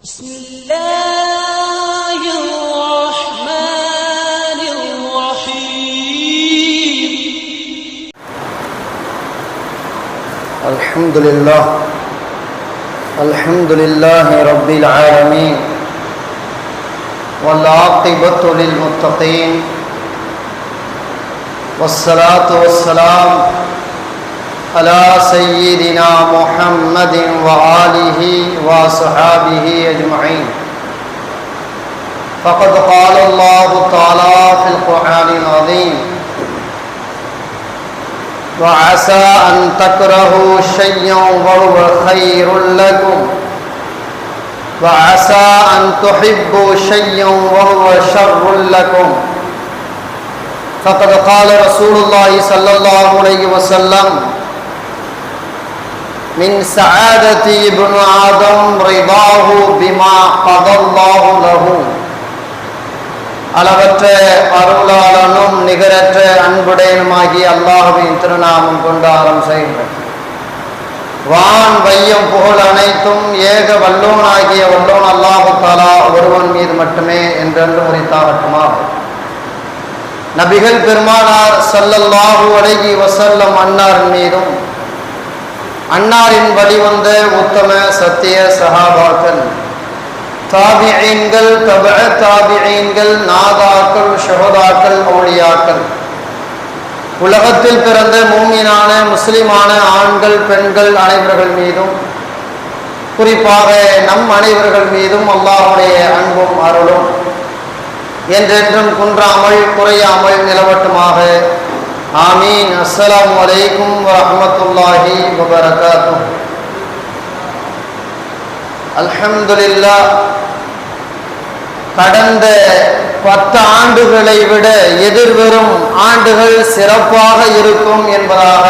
بسم الله الرحمن الرحيم الحمد لله رب العالمين والعاقبة للمتقين والصلاة والسلام على سيدنا محمد وآله وصحابه أجمعين. فقد قال الله تعالى في القرآن العظيم: وعسى أن تكرهوا شيئا وهو خير لكم وعسى أن تحبوا شيئا وهو شر لكم. فقد قال رسول الله صلى الله عليه وسلم: من سعادة ابن آدم رضاه بما قضى الله له. அளவற்ற அருளாளனும் நிகரற்ற அன்புடையனுமாகிய அல்லாஹ்வின் திருநாமம் கொண்டு ஆரம்பம் செய்கின்றோம். வான் வையம் புகழ் அனைத்தும் ஏக வல்லோனாகிய வல்லோன் அல்லாஹு தஆலா ஒருவன் மீது மட்டுமே என்றென்று உரித்தாகட்டுமா. நபிகள் பெருமானார் ஸல்லல்லாஹு அலைஹி வஸல்லம் அன்னாரின் மீதும் அன்னாரின் வழிவந்த உத்தம சத்திய சஹாபாக்கள், தாபிஈன்கள், தபஅ தாபிஈன்கள், நாதாக்கள், ஷுஹதாக்கள், அவுலியாக்கள், உலகத்தில் பிறந்த மூமினான முஸ்லிமான ஆண்கள் பெண்கள் அனைவர்கள் மீதும், குறிப்பாக நம் அனைவர்கள் மீதும் அல்லாஹ்வுடைய அன்பும் அருளும் என்றென்றும் குன்றாமல் குறையாமல் நிலவட்டுமாக. ஆமீன். அஸ்ஸலாமு அலைக்கும் வரஹ்மத்துல்லாஹி வபரகாத்துஹு. அல்ஹம்துலில்லாஹ், கடந்த 10 ஆண்டுகளை விட எதிர்வரும் ஆண்டுகள் சிறப்பாக இருக்கும் என்பதாக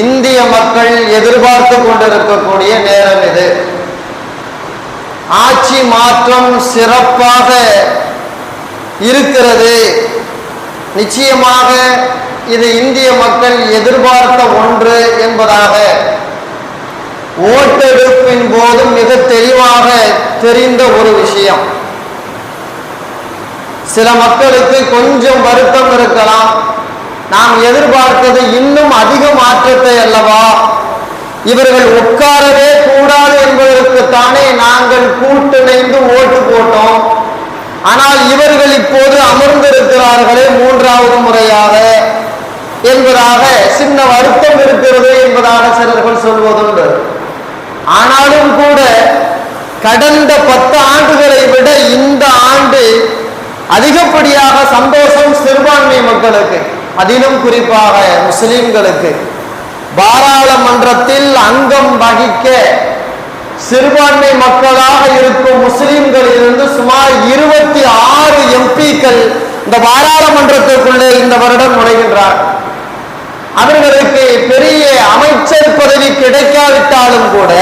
இந்திய மக்கள் எதிர்பார்த்து கொண்டிருக்கக்கூடிய நேரம் இது. ஆட்சி மாற்றம் சிறப்பாக இருக்கிறது. நிச்சயமாக இது இந்திய மக்கள் எதிர்பார்த்த ஒன்று என்பதாக ஓட்டெடுப்பின் போது மிக தெளிவாக தெரிந்த ஒரு விஷயம். சில மக்களுக்கு கொஞ்சம் வருத்தம் இருக்கலாம். நாம் எதிர்பார்த்தது இன்னும் அதிக மாற்றத்தை அல்லவா, இவர்கள் உட்காரவே கூடாது என்பதற்குத்தானே நாங்கள் கூட்டிணைந்து ஓட்டு போட்டோம். ஆனால் இவர்கள் இப்போது அமர்ந்திருக்கிறார்களே 3வது முறையாக என்பதாக சின்ன வருத்தம் இருக்கிறது என்பதாக சிலர்கள் சொல்வதுண்டு. ஆனாலும் கூட கடந்த 10 ஆண்டுகளை விட இந்த ஆண்டு அதிகப்படியாக சந்தோஷம் சிறுபான்மை மக்களுக்கு, அதிலும் குறிப்பாக முஸ்லிம்களுக்கு. பாராளுமன்றத்தில் அங்கம் வகிக்க சிறுபான்மை மக்களாக இருக்கும் முஸ்லிம்களிலிருந்து சுமார் 26 எம்பிக்கள் இந்த பாராளுமன்றத்திற்குள்ளே இந்த வருடம் நுழைகின்றார். அவர்களுக்கு பெரிய அமைச்சர் பதவி கிடைக்காவிட்டாலும் கூட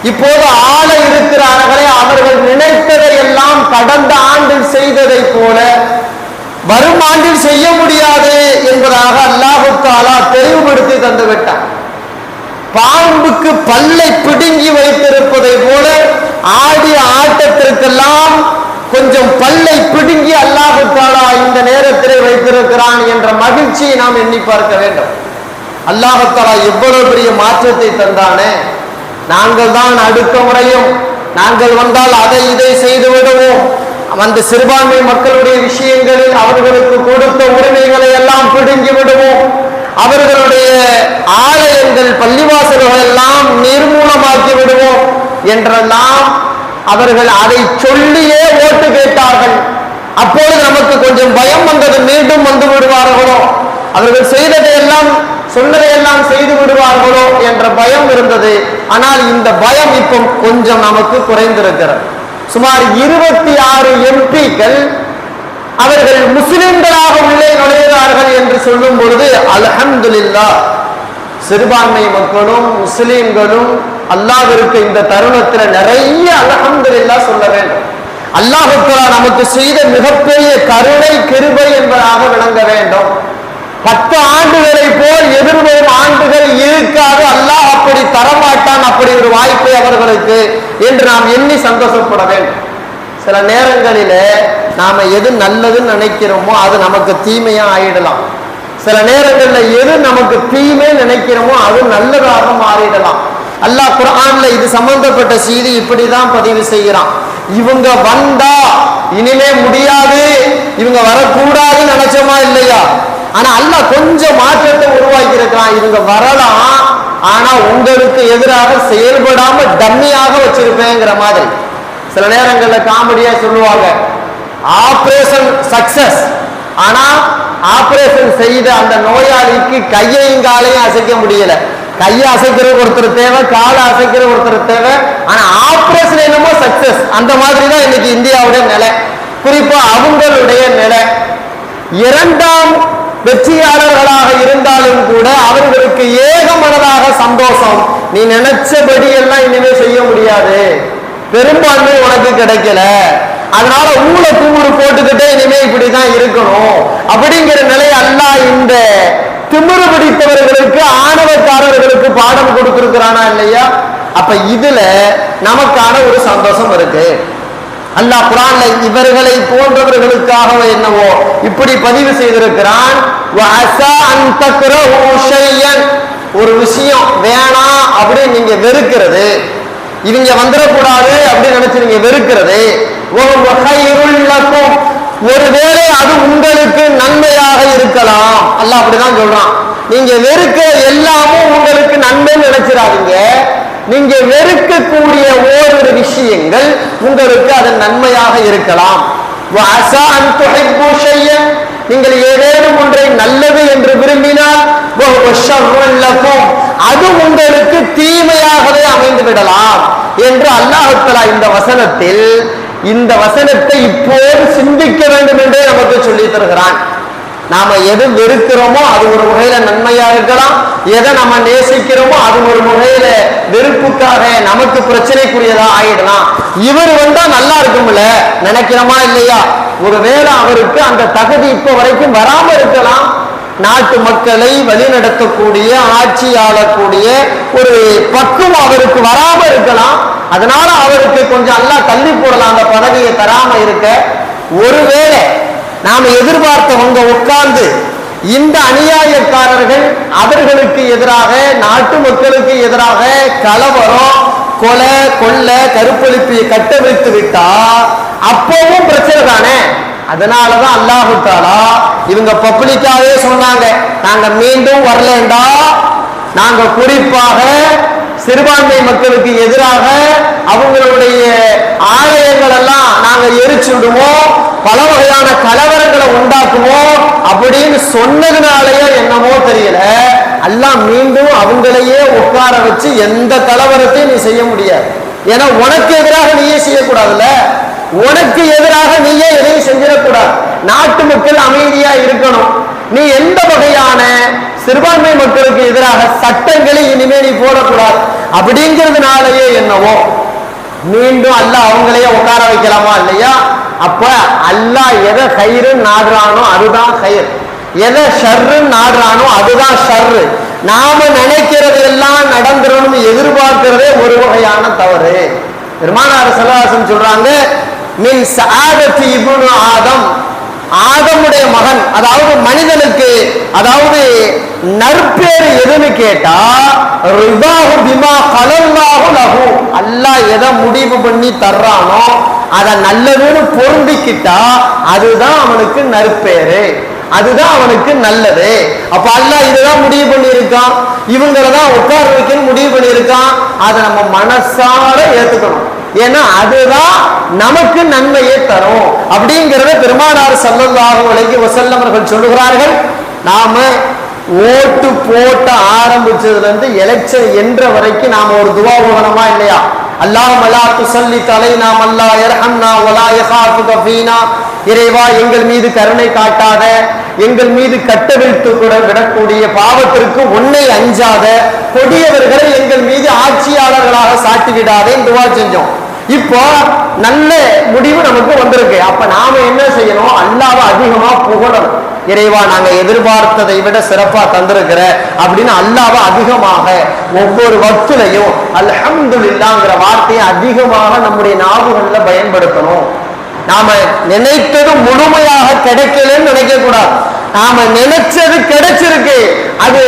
இப்போது ஆள இருக்கிறார்களே, அவர்கள் நினைத்ததை எல்லாம் கடந்த ஆண்டில் செய்ததை போல வரும் ஆண்டில் செய்ய முடியாது என்பதாக அல்லாஹ் தஆலா தெளிவுபடுத்தி தந்துவிட்டார். பாம்புக்கு பல்லை பிடுங்கி வைத்திருப்பதை போல ஆடிய ஆட்டத்திற்கெல்லாம் கொஞ்சம் பல்லை பிடுங்கி அல்லாஹ் தஆலா இந்த நேரத்திலே வைத்திருக்கிறான் என்ற மகிழ்ச்சியை நாம் எண்ணி பார்க்க வேண்டும். அல்லாஹ் தஆலா எவ்வளவு பெரிய மாற்றத்தை தந்தானே. நாங்கள் தான் அடுத்த முறையும் நாங்கள் வந்தால் அதை இதை செய்து விடுவோம், அந்த சிறுபான்மை மக்களுடைய விஷயங்களில் அவர்களுக்கு கொடுத்த உரிமைகளை எல்லாம் பிடுங்கி விடுவோம், அவர்களுடைய ஆலயங்கள் பள்ளிவாசல்கள் எல்லாம் நிர்மூலமாக்கி விடுவோம் என்றெல்லாம் அவர்கள் அதை சொல்லியே ஓட்டு கேட்டார்கள். அப்பொழுது நமக்கு கொஞ்சம் பயம் வந்தது, மீண்டும் வந்து விடுவார்களோ, அவர்கள் செய்ததையெல்லாம் சொன்னதையெல்லாம் செய்து விடுவார்களோ என்ற பயம் இருந்தது. ஆனால் இந்த பயம் இப்போ கொஞ்சம் நமக்கு குறைந்திருக்கிறது. சுமார் 26 எம்பிக்கள் அவர்கள் முஸ்லிம்களாக உள்ளே நுழைகிறார்கள் என்று சொல்லும் பொழுது அல்ஹம்துலில்லாஹ், சிறுபான்மை மக்களும் முஸ்லிம்களும் அல்லாஹ்விற்கு இந்த தருணத்தில் நிறைய அல்ஹம்துலில்லாஹ் சொல்ல வேண்டும். அல்லாஹ் தஆலா நமக்கு செய்த மிகப்பெரிய கருணை கிருபை என்பதாக விளங்க வேண்டும். 10 ஆண்டுகளை போல் எதிர்வரும் ஆண்டுகள் இருக்காது. அல்லாஹ் அப்படி தரமாட்டான். அப்படி ஒரு வாய்ப்பை அவர்களுக்கு என்று நாம் எண்ணி சந்தோஷப்பட வேண்டும். சில நேரங்களிலே நாம எது நல்லதுன்னு நினைக்கிறோமோ அது நமக்கு தீமையா ஆயிடலாம். சில நேரங்களில் எது நமக்கு தீமை நினைக்கிறோமோ அது நல்லதாக மாறிடலாம். அல்லாஹ் குர்ஆன்ல இது சம்பந்தப்பட்ட செய்தி இப்படிதான் பதிவு செய்கிறான். இவங்க வந்தா இனிமே முடியாது, இவங்க வரக்கூடாதுன்னு நினைச்சோமா இல்லையா? ஆனா அல்லாஹ் கொஞ்சம் மாற்றத்தை உருவாக்கி இருக்கிறான். இவங்க வரலாம், ஆனா உங்களுக்கு எதிராக செயல்படாம டம்மியாக வச்சிருப்பேங்கிற மாதிரி. சில நேரங்கள்ல காமெடியா சொல்லுவாங்க, ஆபரேஷன் சக்சஸ், ஆனா ஆபரேஷன் செய்த அந்த நோயாளிக்கு கையையும் காலையும் அசைக்க முடியல. கையை அசைக்கிற ஒருத்தர் தேவை, காலை அசைக்கிற ஒருத்தர் தேவை, ஆனா ஆபரேஷன் என்னமோ சக்சஸ். அந்த மாதிரி தான் இன்னைக்கு இந்தியாவுடைய நிலை, குறிப்பா அவங்களுடைய நிலை. இரண்டாம் வெற்றியாளர்களாக இருந்தாலும் கூட அவர்களுக்கு ஏகமனதாக சந்தோஷம். நீ நினைச்சபடி எல்லாம் இனிமே செய்ய முடியாது, பெரும்பான்மை உனக்கு கிடைக்கல, அதனால ஊழ கூறு போட்டுக்கிட்டே இனிமே இப்படிதான் இருக்கணும் அப்படிங்கிற நிலை அல்லாஹ் இந்த திமிரு பிடித்தவர்களுக்கு, ஆணவக்காரர்களுக்கு பாடம் கொடுத்திருக்கிறானா இல்லையா? அப்ப இதுல நமக்கான ஒரு சந்தோஷம் இருக்கு. அல்லாஹ் குர்ஆன்ல இவர்களை போன்றவர்களுக்காக என்னவோ இப்படி பதிவு செய்திருக்கிறான். ஒரு விஷயம் வேணாம் அப்படின்னு நீங்க வெறுக்கிறது, இவங்க வந்துடக்கூடாது அப்படின்னு நினைச்சு நீங்க வெறுக்கிறது, ஒருவேளை அது உங்களுக்கு நன்மையாக இருக்கலாம். அல்லாஹ் அப்படிதான் சொல்றான். நீங்க வெறுக்க எல்லாமும் உங்களுக்கு நன்மைன்னு நினைச்சிடாதீங்க. நீங்க வெறுக்கக்கூடிய ஓரிரு விஷயங்கள் உங்களுக்கு அது நன்மையாக இருக்கலாம். நீங்கள் ஏதேனும் ஒன்றை நல்லது என்று விரும்பினால் அது உங்களுக்கு தீமையாகவே அமைந்து விடலாம் என்று அல்லாஹ் தஆலா இந்த வசனத்தை இப்போது சிந்திக்க வேண்டும் என்றே நமக்கு சொல்லி தருகிறான். நாம எது வெறுக்கிறோமோ அது ஒரு முறையில நன்மையா இருக்கலாம், எதை நம்ம நேசிக்கிறோமோ அது ஒரு முறையில வெறுப்புக்காக நமக்கு பிரச்சனைக்குரியதா ஆயிடலாம். இவர் வந்தா நல்லா இருக்கும்ல நினைக்கிறோமா இல்லையா? ஒருவேளை அவருக்கு அந்த தகுதி இப்ப வரைக்கும் வராம இருக்கலாம். நாட்டு மக்களை வழிநடத்தக்கூடிய, ஆட்சியாளக்கூடிய ஒரு பக்குவம் அவருக்கு வராம இருக்கலாம். அதனால அவருக்கு கொஞ்சம் அல்லாஹ் தள்ளி போடலாம், அந்த பதவியை தராம இருக்க. ஒருவேளை நாம எதிர்பார்த்தவங்க உட்கார்ந்து இந்த அநியாயக்காரர்கள் அவர்களுக்கு எதிராக, நாட்டு மக்களுக்கு எதிராக கலவரம், கொலை, கொள்ளை, கருப்பொழிப்பை கட்டவிழ்த்து விட்டா அப்பவும் பிரச்சனை தானே. அதனாலதான் அல்லாஹ் தஆலா இவங்க பப்ளிக்காவே சொன்னாங்க, நாங்க மீண்டும் வரலேண்டா, நாங்க குறிப்பாக சிறுபான்மை மக்களுக்கு எதிராக அவங்களுடைய ஆலயங்கள் எல்லாம் நாங்க எரிச்சு விடுவோம், பல வகையான கலவரங்களை உண்டாக்குவோம் அப்படின்னு சொன்னதுனாலயே என்னமோ தெரியல, எல்லாம் மீண்டும் அவங்களையே உட்கார வச்சு எந்த கலவரத்தையும் நீ செய்ய முடியாது. ஏன்னா உனக்கு எதிராக நீயே செய்யக்கூடாதுல்ல, உனக்கு எதிராக நீயே எதையும் செஞ்சிடக்கூடாது. நாட்டு மக்கள் அமைதியா இருக்கணும். நீ எந்த வகையான சிறுபான்மை மக்களுக்கு எதிராக சட்டங்களை இனிமே நீ போடக்கூடாது அப்படிங்கிறதுனாலயே என்னவோ மீண்டும் அல்லாஹ் அவங்களையே உட்கார வைக்கலாமா இல்லையா? அப்ப அல்லாஹ் எதை கயிறுன்னு நாடுறானோ அதுதான் கயிறு, எதை ஷர்ருன்னு நாடுறானோ அதுதான் ஷர்ரு. நாம நினைக்கிறது எல்லாம் நடந்துடணும் எதிர்பார்க்கிறதே ஒரு வகையான தவறு. பெருமானார் ஸல்லல்லாஹு அலைஹி வஸல்லம் சொல்றாங்க, மின் சஆதத்தி இப்னு ஆதம், ஆதமுடைய மகன், அதாவது மனிதனுக்கு, அதாவது நற்பேறு எதுன்னு கேட்டா ரிதாஹு பிமா கலல்லாஹு லஹு, அல்லாஹ் எதை முடிவு பண்ணி தர்றானோ அதை நல்லதுன்னு பொருந்திக்கிட்டா அதுதான் அவனுக்கு நற்பேரு, அதுதான் அவனுக்கு நல்லது. அப்ப அல்லாஹ் இதுதான் முடிவு பண்ணி இருக்கான், இவங்களதான் உட்கார வைக்கணும் முடிவு பண்ணி இருக்கான். அதை நம்ம மனசார ஏத்துக்கணும், ஏன்னா அதுதான் நமக்கு நன்மையை தரும் அப்படிங்கிறத பெருமானார் ஸல்லல்லாஹு அலைஹி வஸல்லம் அவர்கள் சொல்லுகிறார்கள். நாம ஓட்டு போட்ட ஆரம்பிச்சதுல இருந்து எலெக்ஷன் என்ற வரைக்கும் நாம ஒரு துவா ஓதணுமா இல்லையா? அல்லாஹும்ம லா துஸல்லித் அலைனா மன் லா யர்ஹம்னா வலா யகாஃபுக ஃபீனா, இறைவா எங்கள் மீது கருணை காட்டாத, எங்கள் மீது கட்டவிழ்த்து கூட விடக்கூடிய பாவத்திற்கு உன்னை அஞ்சாத கொடியவர்களை எங்கள் மீது ஆட்சியாளர்களாக சாட்டி விடாதே துவா செஞ்சோம். இப்போ நல்ல முடிவு நமக்கு வந்திருக்கு. அப்ப நாம என்ன செய்யணும்? அல்லாஹ்வை அதிகமா புகழணும். இறைவா, நாங்க எதிர்பார்த்ததை விட சிறப்பா தந்திருக்கிற அப்படின்னு அல்லாஹ்வை அதிகமாக ஒவ்வொரு வக்திலையும் அல்ஹம்துலில்லாஹ்ங்கிற வார்த்தையை அதிகமாக நம்முடைய நாவுகள்ல பயன்படுத்தணும். நாம நினைத்தது முழுமையாக கிடைக்கலன்னு நினைக்க கூடாது. நாம நினைச்சது கிடைச்சிருக்கு, அது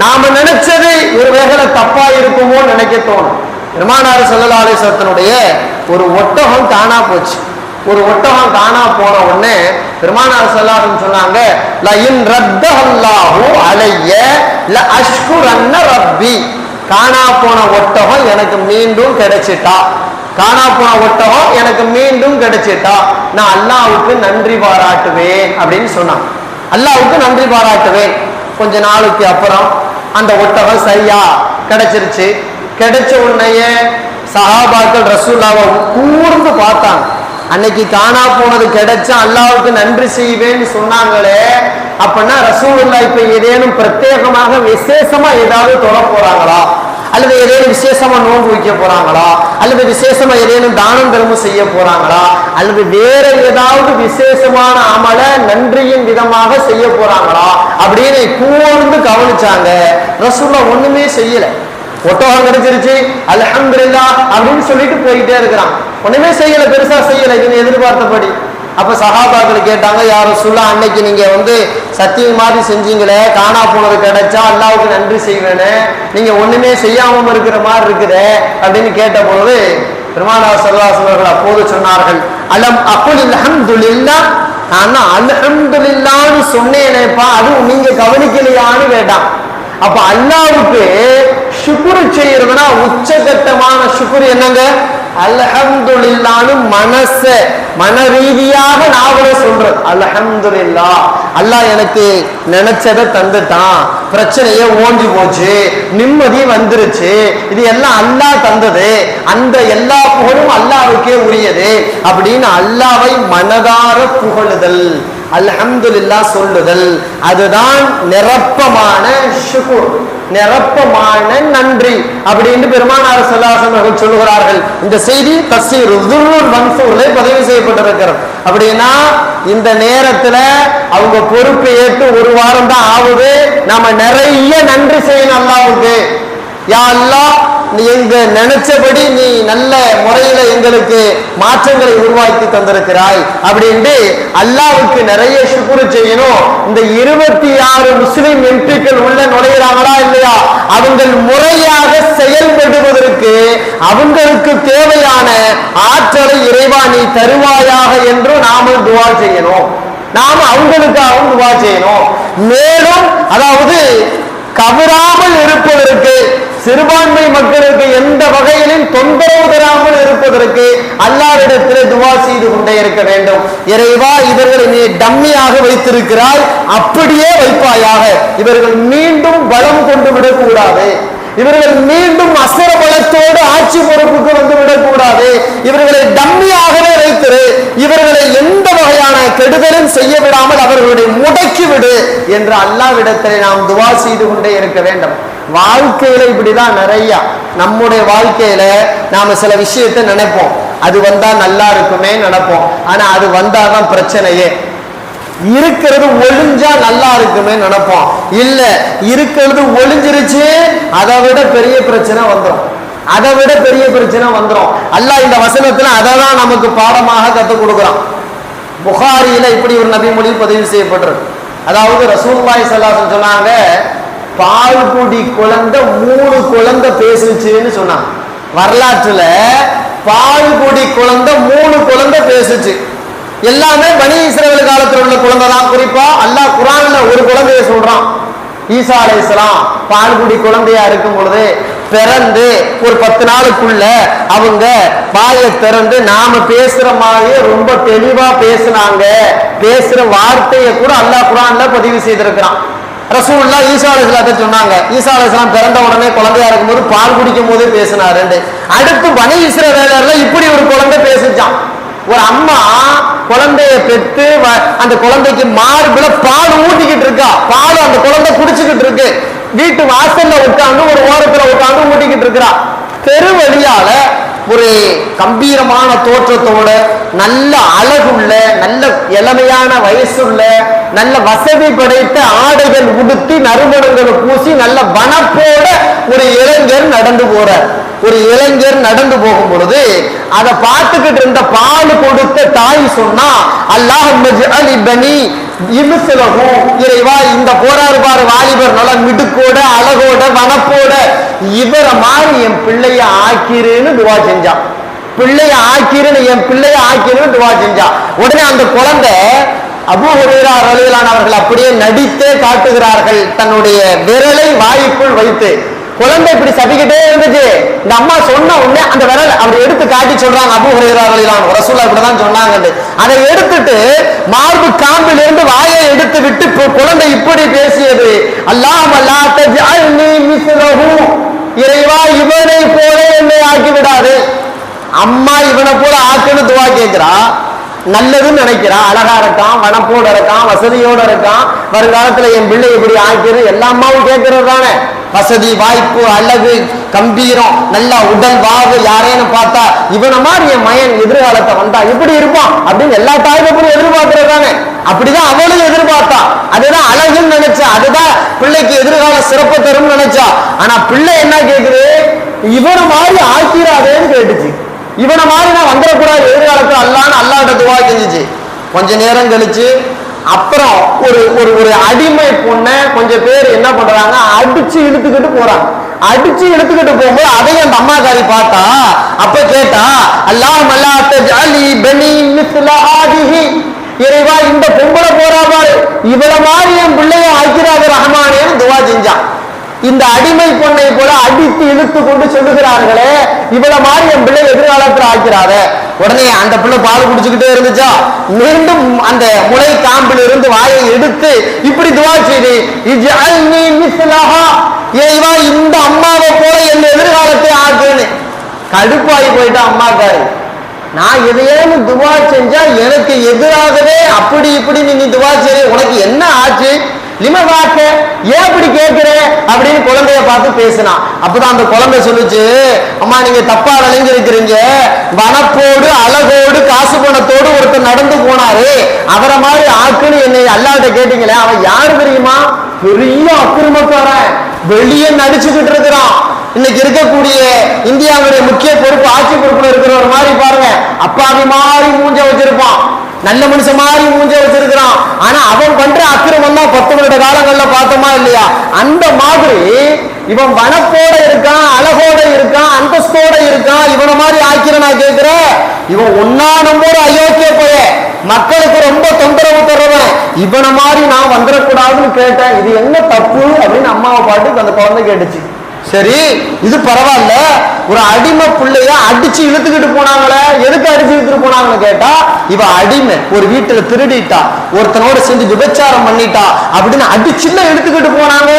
நாம நினைச்சது ஒரு வேகல தப்பா இருக்குமோ நினைக்க தோணும். பெருமானார் ஸல்லல்லாஹு அலைஹி வஸல்லமுடைய ஒரு ஒட்டகம் காணா போச்சு. ஒரு ஒட்டகம் காணா போன உடனே பெருமானார் ஸல்லல்லாஹு அலைஹி வஸல்லம் சொன்னாங்க, ல இன் ரத்தஹல்லாஹு அலைய ல அஷ்குரன்ன ரப்பி. காணா போன ஒட்டகம் எனக்கு மீண்டும் கிடைச்சிட்டா, காணா போன ஒட்டகம் எனக்கு மீண்டும் கிடைச்சிட்டா, நான் அல்லாஹ்வுக்கு நன்றி பாராட்டுவேன் அப்படின்னு சொன்னான். அல்லாஹ்வுக்கு நன்றி பாராட்டுவேன். கொஞ்ச நாளுக்கு அப்புறம் அந்த ஒட்டகம் சரியா கிடைச்சிருச்சு. கிடைச்ச உடனேயே சஹாபாக்கள் ரசூலுல்லாஹ்வை கூர்ந்து பார்த்தாங்க. அன்னைக்கு காணா போனது கிடைச்சா அல்லாஹ்வுக்கு நன்றி செய்வேன்னு சொன்னாங்களே, அப்படின்னா ரசூலுல்லாஹ் இப்ப ஏதேனும் பிரத்யேகமாக விசேஷமா ஏதாவது தொழ போறாங்களா, அல்லது ஏதேனும் விசேஷமா நோன்பு வைக்க போறாங்களா, அல்லது விசேஷமா ஏதேனும் தானம் தர்மம் செய்ய போறாங்களா, அல்லது வேற ஏதாவது விசேஷமான அமல நன்றியின் விதமாக செய்ய போறாங்களா அப்படின்னு கூர்ந்து கவனிச்சாங்க. ரசூலுல்லாஹ் ஒண்ணுமே செய்யல. ஒட்டகம் கிடைச்சிருச்சு அல்ஹம்துலில்லாஹ் அப்படின்னு சொல்லிட்டு போயிட்டே இருக்கிறான். ஒண்ணுமே செய்யல, பெருசா செய்யல இது எதிர்பார்த்தபடி. அப்ப சஹாபாக்கள் கேட்டாங்க, யா ரசூலுல்லாஹ், அன்னைக்கு நீங்க சத்தியம் மாதிரி செஞ்சீங்களே, காணா போனது கிடைச்சா அல்லாஹ்வுக்கு நன்றி செய்வேன்னு, நீங்க ஒண்ணுமே செய்யாம இருக்கிற மாதிரி இருக்குதே அப்படின்னு கேட்ட பொழுது பெருமானார் ஸல்லல்லாஹு அலைஹி வஸல்லம் அப்போது சொன்னார்கள், அலம் அகுல் அல்ஹம்துலில்லாஹ், நான் அல்ஹம்துலில்லாஹ்னு சொன்னேனேப்பா, அதுவும் நீங்க கவனிக்கலையான்னு கேட்டான். அப்ப அல்லாஹ்வுக்கு ஷுக்ர் செய்யறதுனா உச்சகட்டமான ஷுக்ர் என்னங்க? அல்ஹம்துலில்லாஹ்னு மன ரீதியாக நாவல சொல்றது. அல்ஹம்துலில்லாஹ், அல்லாஹ் எனக்கு நினைச்சதை தந்துட்டான், பிரச்சனையே ஓஞ்சி போச்சு, நிம்மதி வந்துருச்சு, இது எல்லாம் அல்லாஹ் தந்தது, அந்த எல்லா புகழும் அல்லாஹ்வுக்கே உரியது அப்படின்னு அல்லாஹ்வை மனதார புகழுதல், அல்ஹம்துலில்லாஹ் சொல்லுதல், அதுதான் நிரப்பமான ஷுக்ர், நிரப்பமான நன்றி அப்படின்னு பெருமானார் ஸல்லல்லாஹு அலைஹி வஸல்லம் சொல்லுகிறார்கள். இந்த செய்தி தஃசீர் துர்ருல் மன்சூர்ல பதிவு செய்யப்பட்டிருக்கிறது. அப்படின்னா இந்த நேரத்துல அவங்க பொறுப்பை ஏற்று ஒரு வாரம் தான் ஆகுது, நாம நிறைய நன்றி செய்யணும் அல்லாஹ்வுக்கு. யா அல்லாஹ், நீ எங்க நினைச்சபடி நீ நல்ல முறையில எங்களுக்கு மாற்றங்களை உருவாக்கி தந்திருக்கிறாய் அப்படின்ட்டு அல்லாஹ்வுக்கு நிறைய ஷுக்ர் செய்யணும். இந்த 26 முஸ்லிம் எம்பிக்கள் உள்ள நுழைகிறாங்களா இல்லையா, அவங்க முறையாக செயல்படுவதற்கு அவங்களுக்கு தேவையான ஆற்றலை இறைவா நீ தருவாயாக என்று நாம துஆ செய்யணும். நாம அவங்களுக்காகவும் துஆ செய்யணும். மேலும் அதாவது கவராமல் இருப்பதற்கு, சிறுபான்மை மக்களுக்கு எந்த வகையிலும் தொந்தரவு தராமல் இருப்பதற்கு அல்லாஹ்விடத்திலே துஆ செய்து கொண்டே இருக்க வேண்டும். இறைவா, இவர்களை நீ டம்மியாக வைத்திருக்கிறாய், அப்படியே வைப்பாயாக. இவர்கள் மீண்டும் பலம் கொண்டு விடக்கூடாது, இவர்கள் மீண்டும் அசர பலத்தோடு ஆட்சி பொறுப்புக்கு வந்து விடக்கூடாது, இவர்களை டம்மியாகவே வைத்திரு, இவர்களை எந்த வகையான கெடுதலும் செய்ய விடாமல் அவர்களுடைய முடக்கி விடு என்று அல்லாஹ்விடத்திலே நாம் துஆ செய்து கொண்டே இருக்க வேண்டும். வாழ்க்கையில இப்படிதான் நிறைய, நம்முடைய வாழ்க்கையில நாம சில விஷயத்தை நினைப்போம், அது வந்தா நல்லா இருக்குமே நினைப்போம், ஆனா அது வந்தாதான் பிரச்சனையே. இருக்கிறது ஒளிஞ்சா நல்லா இருக்குமே நினைப்போம், இல்ல இருக்கிறது ஒளிஞ்சிருச்சு அதை விட பெரிய பிரச்சனை வந்துடும், அதை விட பெரிய பிரச்சனை வந்துடும். அல்லாஹ் இந்த வசனத்துல அதை தான் நமக்கு பாடமாக கற்றுக் கொடுக்குறான். புகாரியில இப்படி ஒரு நபிமொழி பதிவு செய்யப்பட்டிருக்கு. அதாவது ரசூலுல்லாஹி ஸல்லல்லாஹு அலைஹி வஸல்லம் சொன்னாங்க, பால்குடி குழந்தை 3 குழந்தை பேசுச்சுன்னு சொன்னாங்க. வரலாற்றுல பால்குடி குழந்தை 3 குழந்தை பேசுச்சு. எல்லாமே பனி இஸ்ரவேல் காலத்தில் உள்ள குழந்தை தான். குறிப்பா அல்லாஹ் குர்ஆன்ல ஒரு குழந்தையை சொல்றான். ஈசா அலைஹிஸ்ஸலாம் பால்குடி குழந்தையா இருக்கும் பொழுது பிறந்து ஒரு 10 நாளுக்குள்ள அவங்க வாயை திறந்து நாம பேசுற மாதிரியே ரொம்ப தெளிவா பேசினாங்க. பேசுற வார்த்தையை கூட அல்லாஹ் குர்ஆன்ல பதிவு செய்திருக்கிறான். ரசூலுல்லாஹ் ஈசா அலைஹிஸ்ஸலாத்தை சொன்னாங்க, ஈசா அலைஹிஸ்ஸலாம் பிறந்த உடனே குழந்தையா இருக்கும்போது பால் குடிக்கும் போதே பேசினாரு. அடுத்து பனி இஸ்ரவேலர்ல இப்படி ஒரு குழந்தை பேசிச்சான். ஒரு அம்மா குழந்தைய பெற்று அந்த குழந்தைக்கு மார்புல பால் ஊட்டிக்கிட்டு இருக்கா, பால் அந்த குழந்தை குடிச்சுக்கிட்டு இருக்கு. வீட்டு வாசல்ல உட்காந்து ஒரு ஓரத்துல உட்காந்து ஊட்டிக்கிட்டு இருக்கிறா. தெரு வழியால ஒரு கம்பீரமான தோற்றத்தோட, நல்ல அழகுள்ள, நல்ல இளமையான வயசுள்ள, நல்ல வசதி படைத்த ஆடைகள் உடுத்தி நறுமணங்களை பூசி நல்ல வனப்போட ஒரு இளைஞர் நடந்து போறார். ஒரு இளைஞர் நடந்து போகும் பொழுது அதை பார்த்துக்கிட்டு இருந்த பால் கொடுத்த தாய் சொன்னா, இறைவா, இந்த போராறு பாரு வாலிபர் நல்ல மிடுக்கோட அழகோட வனப்போட இவரை மாதிரி என் பிள்ளைய ஆக்கிருன்னு துவா செஞ்சான். பிள்ளைய ஆக்கிருன்னு, என் பிள்ளைய ஆக்கிருன்னு துவா செஞ்சான். உடனே அந்த குழந்தை அபூ ஹுரைரா ரலியல்லாஹு அவர்கள் அப்படியே நடித்தே காட்டுகிறார்கள், தன்னுடைய விரலை வாய்க்குள் வைத்து. குழந்தை இப்படி சபிக்கிட்டே இருந்துச்சு. இந்த அம்மா சொன்ன உடனே அந்த விரல் அப்படி எடுத்து காட்டி சொல்றாங்க, அபூ ஹுரைரா ரலியல்லாஹு ரசூலுல்லாஹ் இப்படிதான் சொன்னாங்க. அதை எடுத்துட்டு மார்பு காம்பில் இருந்து வாயை எடுத்து விட்டு குழந்தை இப்படி பேசியது, அல்லாஹும்ம லா தஜ்அல்னி மிஸ்லஹு, இறைவா இவனை போல என்னை ஆக்கி விடாதே. அம்மா இவனை போல ஆக்குன்னு துவா கேட்கிறா, நல்லதுன்னு நினைக்கிறான், அழகா இருக்கான், வனப்போட இருக்கான், வசதியோட இருக்கான், வருங்காலத்துல என் பிள்ளை இப்படி ஆக்கிரு எல்லா அம்மாவும் கேட்கறது தானே. வசதி வாய்ப்பு அழகு கம்பீரம் நல்ல உடல் வாகு, யாரேன்னு பார்த்தா இவனை மாதிரி என் மயன் எதிர்காலத்தை வந்தா எப்படி இருப்பான் அப்படின்னு எல்லா தாய்களும் எதிர்பார்க்கறது தானே. அப்படிதான் அவளும் எதிர்பார்த்தா, அதுதான் அழகுன்னு நினைச்சா, அதுதான் பிள்ளைக்கு எதிர்கால சிறப்பு தரும் நினைச்சா. ஆனா பிள்ளை என்ன கேக்குது, இவனை மாதிரி ஆக்கிறாதேன்னு கேட்டுச்சு. இவனை மாதிரி நான் வந்துடக்கூடாது எதிர்காலத்தில் அல்லான்னு அல்லாட்ட துவா செஞ்சுச்சு. கொஞ்ச நேரம் கழிச்சு அப்புறம் ஒரு ஒரு ஒரு அடிமை பொண்ணை கொஞ்சம் பேர் என்ன பண்றாங்க, அடிச்சு இழுத்துக்கிட்டு போறாங்க. அடிச்சு இழுத்துக்கிட்டு போகும்போது அதையும் அந்த அம்மாக்காரி பார்த்தா, அப்ப கேட்டா, அல்லாஹும்ம லா தஜ்அலி பனி மிஸ்ல ஹாதிஹி, இறைவா இந்த பொம்பளை போறா பாரு இவள மாதிரி என் பிள்ளைய ஆக்கிறாத ரஹ்மானேன்னு துவா செஞ்சான். இந்த அடிமை பொண்ணை போல அடித்து இழுத்து கொண்டு சொல்லுகிறார்களே, இவள மாதிரி என் பிள்ளை எதிர்காலத்தில் ஆக்கிறாத. உடனே அந்த பிள்ளை பால் குடிச்சுக்கிட்டே இருந்துச்சா, மீண்டும் அந்த முளை காம்பில் இருந்து வாயை எடுத்து இப்படி துவா செய்து, இஜ்அல்னி மிஸ்லஹா, இறைவா இந்த அம்மாவை போல என் எதிர்காலத்தை ஆக்குன்னு. கடுப்பாகி போயிட்டா அம்மாக்காரு. நான் எதையாவது துவா செஞ்சா எனக்கு எதிராகவே அப்படி இப்படி நீ துவா செய்ய, உனக்கு என்ன ஆச்சு, லிமவாக்க ஏன் இப்படி கேட்கிற அப்படின்னு குழந்தைய பார்த்து பேசினான். அப்பதான் அந்த குழந்தை சொல்லுச்சு, அம்மா நீங்க தப்பா விளைஞ்சிருக்கிறீங்க, வனப்போடு அழகோடு காசு பணத்தோடு ஒருத்தர் நடந்து போனாரு, அவரை மாதிரி ஆக்குன்னு என்னை அல்லாட்ட கேட்டீங்களே, அவன் யாரு தெரியுமா, பெரிய அக்கிரமக்காரன், வெளியே நடிச்சுக்கிட்டு இருக்கிறான். இன்னைக்கு இருக்கக்கூடிய இந்தியாவுடைய முக்கிய பொறுப்பு ஆட்சி பொறுப்புல இருக்கிற ஒரு மாதிரி பாருங்க, அப்பாவி மாதிரி மூஞ்ச வச்சிருப்பான், நல்ல மனுஷன் மாதிரி மூஞ்ச வச்சிருக்கிறான். ஆனா அவன் பண்ற அக்கிரமம் தான் 10 வருட காலங்கள்ல பார்த்தோமா இல்லையா, அந்த மாதிரி இவன் வனப்போட இருக்கான், அழகோட இருக்கான், அந்தஸ்தோட இருக்கான், இவனை மாதிரி ஆக்கிர நான் கேட்கிறேன். இவன் ஒன்னா நம்போட அயோக்கிய போய மக்களுக்கு ரொம்ப தொந்தரவு தர்றவன், இவனை மாதிரி நான் வந்துடக்கூடாதுன்னு கேட்டேன். இது என்ன தப்பு அப்படின்னு அம்மாவை பாட்டு அந்த குழந்தை கேட்டுச்சு. சரி இது பரவாயில்ல, ஒரு அடிமை பிள்ளைய அடிச்சு இழுத்துக்கிட்டு போனாங்களே, எதுக்கு அடிச்சு இழுத்துட்டு போனாங்கன்னு கேட்டா, இவ அடிமை ஒரு வீட்டுல திருடிட்டா, ஒருத்தனோட சேர்ந்து விபச்சாரம் பண்ணிட்டா அப்படின்னு அடிச்சுல இழுத்துக்கிட்டு போனாங்க,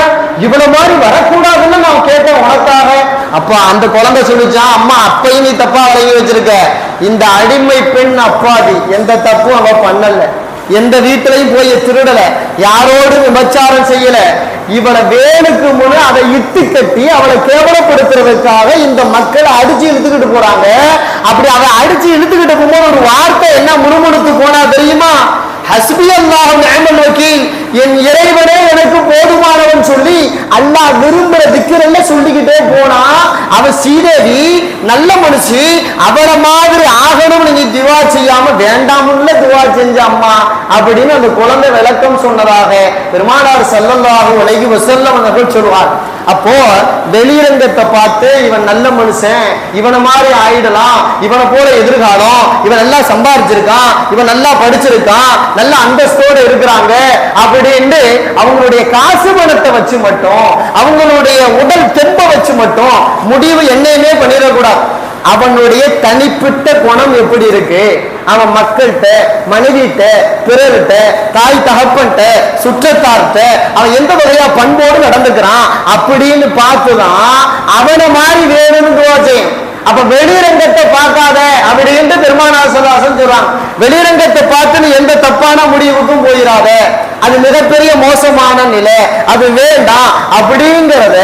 இவ்வளவு மாதிரி வரக்கூடாதுன்னு நான் கேட்டேன் உனக்காக. அப்ப அந்த குழந்தை சொல்லிச்சான், அம்மா அப்பையும் நீ தப்பா வழங்கி வச்சிருக்க, இந்த அடிமை பெண் அப்பாவி எந்த தப்பும் அவ பண்ணல, எந்த வீட்டிலையும் போய் திருடல, யாரோடு விபச்சாரம் செய்யல, இவளை வேலுக்கு முன்னு அதை இட்டு கட்டி அவளை கேவலப்படுத்துறதுக்காக இந்த மக்கள் அடிச்சு இழுத்துக்கிட்டு போறாங்க. அப்படி அவன் அடிச்சு இழுத்துக்கிட்டு போகும்போது ஒரு வார்த்தை என்ன முணுமுணுத்து போனா தெரியுமா, ஹஸ்பி அல்லாஹ் நிஅமல் வக்கீல், என் இறைவனே எனக்கு போதுமானவன் சொல்லி அல்லாஹ் விரும்புற திக்ரல்ல சொல்லிக்கிட்டே போனா, அவ ஸ்ரீதேவி நல்ல மனுஷி, அவரை மாதிரி ஆகணும் நீங்க துவா செய்யாம வேண்டாமுள்ள துவா செஞ்ச அம்மா அப்படின்னு அந்த குழந்தை விளக்கம் சொன்னதாக பெருமானார் ஸல்லல்லாஹு அலைஹி வஸல்லம் அவர்கள் சொல்வார். அப்போ வெளிரங்கத்தை பார்த்து இவன் நல்ல மனுஷன், இவனை மாதிரி ஆயிடலாம், இவனை போல எதிர்காலம், இவன் நல்லா சம்பாதிச்சிருக்கான், இவன் நல்லா படிச்சிருக்கான், நல்ல அந்தஸ்தோட இருக்கிறாங்க அப்படின்னு அவங்களுடைய காசு பணத்தை வச்சு மட்டும், அவங்களுடைய உடல் தெம்பை வச்சு மட்டும் முடிவு என்னையுமே பண்ணிடக்கூடாது. அவனுடைய தனிப்பட்ட குணம் எப்படி இருக்கு, அவன் மக்கள்கிட்ட, மனைவிட்ட, பிறர்கிட்ட, தாய் தகப்பன்ட்ட, சுற்றத்தார்ட்ட அவன் எந்த வகையா பண்போடு நடந்துக்கிறான் அப்படின்னு பார்த்துதான் அவனை மாதிரி வேணும்னு துவா செய்யும். அப்ப வெளிரங்கத்தை பார்க்காத அப்படின்னு பெருமானார் ஸல்லல்லாஹு அலைஹி வஸல்லம் சொல்றாங்க. வெளிரங்கத்தை பார்த்து எந்த தப்பான முடிவுக்கும் போயிடாத, அது மிகப்பெரிய மோசமான நிலை, அது வேண்டாம் அப்படிங்கறத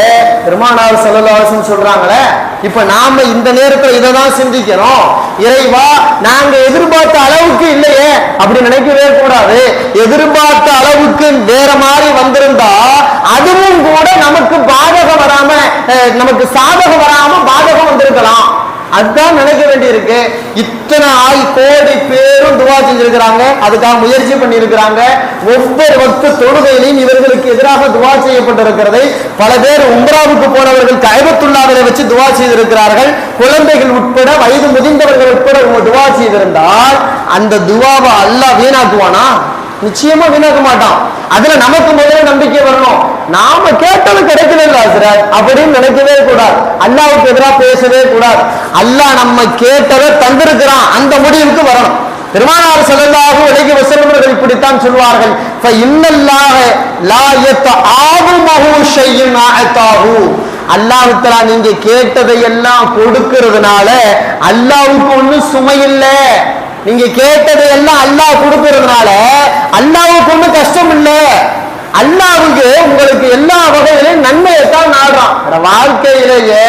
பெருமானார் ஸல்லல்லாஹு அலைஹி வஸல்லம் சொல்றாங்களே. இப்ப நாம இந்த நேரத்துல இதை தான் சிந்திக்கிறோம். இறைவா, நாங்க எதிர்பார்த்த அளவுக்கு இல்லையே அப்படி நினைக்கவே கூடாது. எதிர்பார்த்த அளவுக்கு வேற மாதிரி வந்திருந்தா அதுவும் கூட நமக்கு பாதகம் வராம, நமக்கு சாதகம் வராம பாதகம் வந்திருக்கலாம். அதுதான் நினைக்க வேண்டி இருக்கு. இத்தனை கோடி பேரும் துவா செஞ்சிருக்கிறாங்க, அதுக்காக முயற்சி பண்ணி இருக்கிறாங்க. ஒவ்வொரு வக்து தொழுகையிலையும் இவர்களுக்கு எதிராக துவா செய்யப்பட்டிருக்கிறது. பல பேர் உம்ராவுக்கு போனவர்கள் கஅபத்துல்லாஹ்வை வச்சு துவா செய்திருக்கிறார்கள். குழந்தைகள் உட்பட, வயது முதிர்ந்தவர்கள் உட்பட துவா செய்திருந்தால் அந்த துவாவை அல்லாஹ் வீணாக்குவானா? நிச்சயமா வீணாக்க மாட்டான். அதுல நமக்கு முதல்ல நம்பிக்கை வரணும். நாம கேட்டது கிடைக்கல அப்படின்னு நினைக்கவே கூடாது. அல்லாஹ்வுக்கு எதிராக பேசவே கூடாது. அல்லாஹ் நம்ம கேட்டதை தந்திருக்கிறான், அந்த முடிவுக்கு வரணும். பெருமானார் ஸல்லல்லாஹு அலைஹி வஸல்லம் அவர்கள் இப்படித்தான் சொல்வார்கள், ஃபஇன்னல்லாஹ லா யதஆவுமஹு ஷையுன் அஅதாஹு. அல்லாஹ் தஆலா நீங்க கேட்டதை எல்லாம் கொடுக்கிறதுனால அல்லாஹ்வுக்கு ஒன்றும் சுமை இல்லை. நீங்க கேட்டதை எல்லாம் அல்லாஹ் கொடுக்கிறதுனால அல்லாஹ்வுக்கு ஒன்றும் கஷ்டம் இல்லை. அல்லாஹ்வுக்கு உங்களுக்கு எல்லா வகையிலும் நன்மையைத்தான் நாடுறான். வாழ்க்கையிலேயே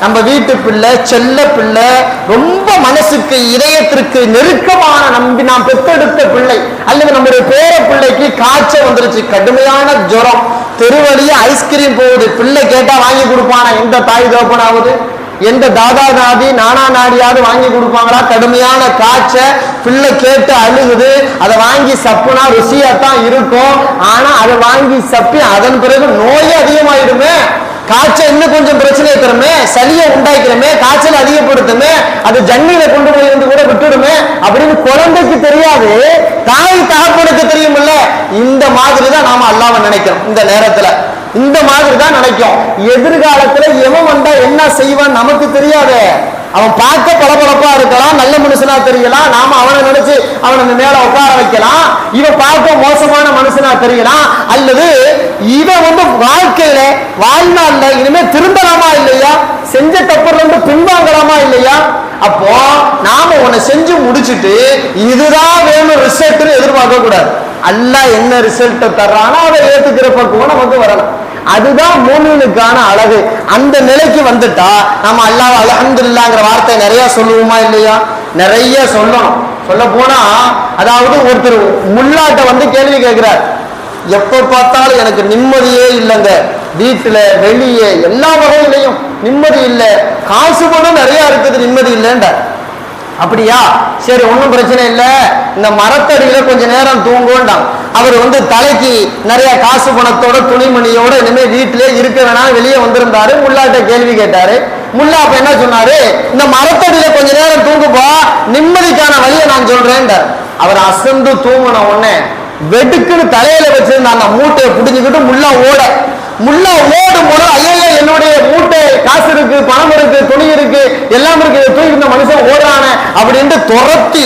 நம்ம வீட்டு பிள்ளை, செல்ல பிள்ளை, ரொம்ப மனசுக்கு இதயத்திற்கு நெருக்கமான நாம் பெற்றெடுத்த பிள்ளை, அல்லது நம்முடைய பேர பிள்ளைக்கு காய்ச்சல் வந்துருச்சு, கடுமையான ஜுரம், தெருவழிய ஐஸ்கிரீம் போகுது. பிள்ளை கேட்டா வாங்கி கொடுப்பானா? எந்த தாய் தோப்பனாவது, எந்த தாதா நாதி நானா நாடியாவது வாங்கி கொடுப்பாங்களா? கடுமையான காய்ச்சல், பிள்ளை கேட்டு அழுகுது, அதை வாங்கி சப்புனா ருசியாத்தான் இருக்கும். ஆனா அதை வாங்கி சப்பி அதன் பிறகு நோயே அதிகமாயிடுமே, காய்ச்சல் இன்னும் கொஞ்சம் பிரச்சனையை தருமே, சளியை உண்டாக்கிறமே, காய்ச்சல் அதிகப்படுத்துமே, அது ஜன்னில கொண்டு போய் இருந்து கூட விட்டுடுமே அப்படின்னு குழந்தைக்கு தெரியாது, தாய் தகப்பனுக்கு தெரியுமில்ல. இந்த மாதிரி தான் நாம அல்லாஹ்வை நினைக்கிறோம். இந்த நேரத்துல இந்த மாதிரி தான் நினைக்கும். எதிர்காலத்துல எவன் வந்தா என்ன செய்வான் நமக்கு தெரியாது. அவன் பார்க்க பளபளப்பா இருக்கலாம், நல்ல மனுஷனா தெரியலாம், நாம அவனை நினைச்சு அவனை மேல உட்கார வைக்கலாம். இவன் பார்க்க மோசமான மனுஷனா தெரியலாம், அல்லது இவன் வாழ்க்கையில வாழ்நாள்ல இனிமே திரும்பலாமா இல்லையா, செஞ்ச தப்புல இருந்து பின்வாங்கலாமா இல்லையா. அப்போ நாம உன்னை செஞ்சு முடிச்சுட்டு இதுதான் வேணும் ரிசல்ட்னு எதிர்பார்க்க கூடாது. அல்லாஹ் என்ன ரிசல்ட் தர்றானோ அதை ஏத்துக்கிற பக்குவம் நமக்கு வரணும். அதுதான் மூமினுக்கான அழகு. அந்த நிலைக்கு வந்துட்டா நம்ம அல்லாஹ் அல்ஹம்துலில்லாஹ்ங்கற வார்த்தை நிறைய சொல்லுவோமா இல்லையா? நிறைய சொல்லணும். சொல்ல போனா, அதாவது ஒருத்தர் முல்லாட்ட கேள்வி கேட்கிறார், எப்ப பார்த்தாலும் எனக்கு நிம்மதியே இல்லைங்க, வீட்டுல வெளியே எல்லா வகையிலையும் நிம்மதி இல்லை, காசு பணம் நிறைய இருக்குது, நிம்மதி இல்லைன்ற. அப்படியா, சரி ஒன்றும் பிரச்சனை இல்லை, இந்த மரத்தடியில கொஞ்ச நேரம் தூங்குண்டாங்க. அவர் தலைக்கு நிறைய காசு பணத்தோட துணிமணியோட இனிமே வீட்டிலே இருக்க வேணாம், வெளியே வந்திருந்தாரு. முல்லாட்ட கேள்வி கேட்டாரு. முல்லா அப்ப என்ன சொன்னாரு, இந்த மரத்தடியில கொஞ்ச நேரம் தூங்குப்பா, நிம்மதிக்கான வழியை நான் சொல்றேன்டார். அவர் அசந்து தூங்கின உடனே வெடுக்குன்னு தலையில வச்சிருந்த அந்த மூட்டையை புடிஞ்சுக்கிட்டு முல்லா ஓடும் போது, ஐயோ என்னுடைய மூட்டை, காசு இருக்கு, பணம் இருக்கு, துணி இருக்கு, எல்லாம் இருக்கு, தூக்கி இந்த மனுஷன் ஓடுறான அப்படின்ட்டு துரத்தி